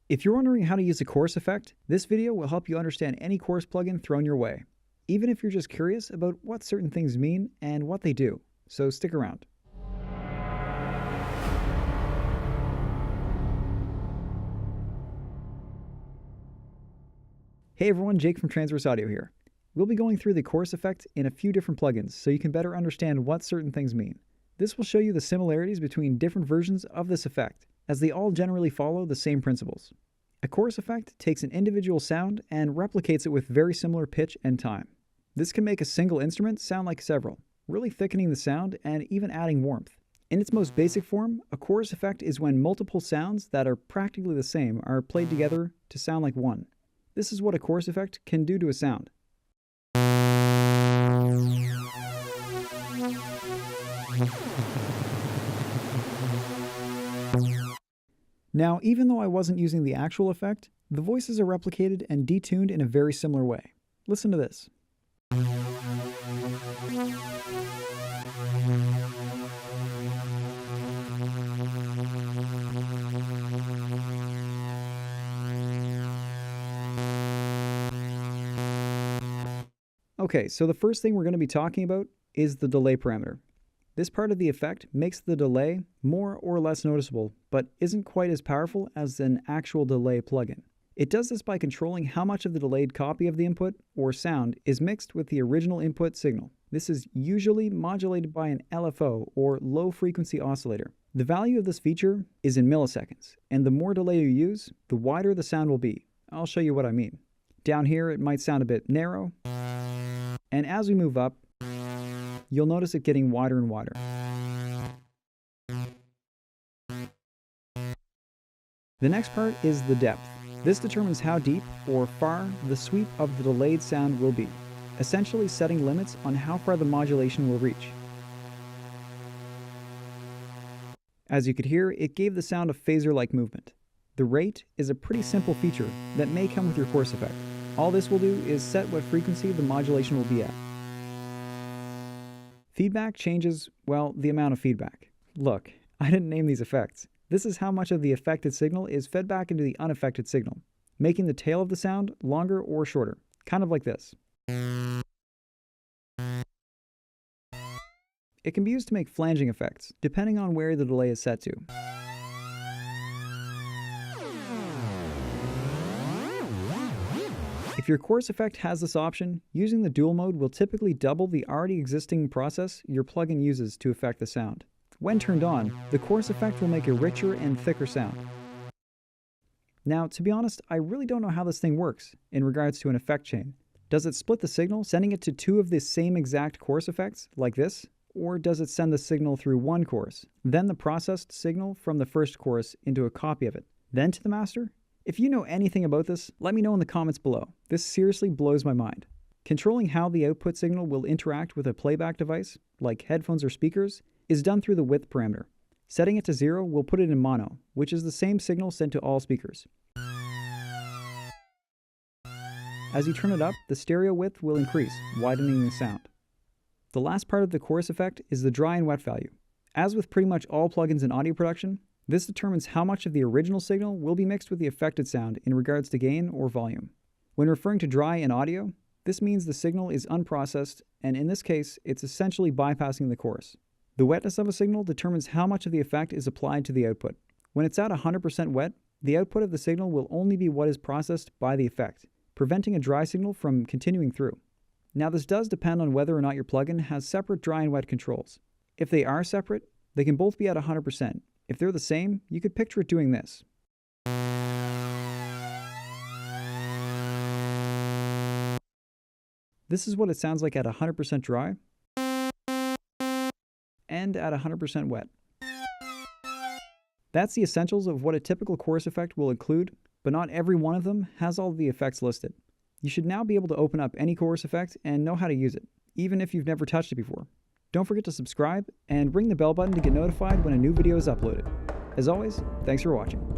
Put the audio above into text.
If you're wondering how to use a chorus effect, this video will help you understand any chorus plugin thrown your way, even if you're just curious about what certain things mean and what they do, so stick around. Hey everyone, Jake from Transverse Audio here. We'll be going through the chorus effect in a few different plugins so you can better understand what certain things mean. This will show you the similarities between different versions of this effect, as they all generally follow the same principles. A chorus effect takes an individual sound and replicates it with very similar pitch and time. This can make a single instrument sound like several, really thickening the sound and even adding warmth. In its most basic form, a chorus effect is when multiple sounds that are practically the same are played together to sound like one. This is what a chorus effect can do to a sound. Now, even though I wasn't using the actual effect, the voices are replicated and detuned in a very similar way. Listen to this. Okay, so the first thing we're going to be talking about is the delay parameter. This part of the effect makes the delay more or less noticeable, but isn't quite as powerful as an actual delay plugin. It does this by controlling how much of the delayed copy of the input or sound is mixed with the original input signal. This is usually modulated by an LFO or low frequency oscillator. The value of this feature is in milliseconds, and the more delay you use, the wider the sound will be. I'll show you what I mean. Down here it might sound a bit narrow, and as we move up, you'll notice it getting wider and wider. The next part is the depth. This determines how deep or far the sweep of the delayed sound will be, essentially setting limits on how far the modulation will reach. As you could hear, it gave the sound a phaser-like movement. The rate is a pretty simple feature that may come with your chorus effect. All this will do is set what frequency the modulation will be at. Feedback changes, well, the amount of feedback. Look, I didn't name these effects. This is how much of the affected signal is fed back into the unaffected signal, making the tail of the sound longer or shorter, kind of like this. It can be used to make flanging effects, depending on where the delay is set to. If your chorus effect has this option, using the dual mode will typically double the already existing process your plugin uses to affect the sound. When turned on, the chorus effect will make a richer and thicker sound. Now, to be honest, I really don't know how this thing works in regards to an effect chain. Does it split the signal, sending it to two of the same exact chorus effects, like this? Or does it send the signal through one chorus, then the processed signal from the first chorus into a copy of it, then to the master? If you know anything about this, let me know in the comments below. This seriously blows my mind. Controlling how the output signal will interact with a playback device, like headphones or speakers, is done through the width parameter. Setting it to 0 will put it in mono, which is the same signal sent to all speakers. As you turn it up, the stereo width will increase, widening the sound. The last part of the chorus effect is the dry and wet value. As with pretty much all plugins in audio production, this determines how much of the original signal will be mixed with the affected sound in regards to gain or volume. When referring to dry in audio, this means the signal is unprocessed, and in this case, it's essentially bypassing the chorus. The wetness of a signal determines how much of the effect is applied to the output. When it's at 100% wet, the output of the signal will only be what is processed by the effect, preventing a dry signal from continuing through. Now, this does depend on whether or not your plugin has separate dry and wet controls. If they are separate, they can both be at 100%. If they're the same, you could picture it doing this. This is what it sounds like at 100% dry and at 100% wet. That's the essentials of what a typical chorus effect will include, but not every one of them has all the effects listed. You should now be able to open up any chorus effect and know how to use it, even if you've never touched it before. Don't forget to subscribe and ring the bell button to get notified when a new video is uploaded. As always, thanks for watching.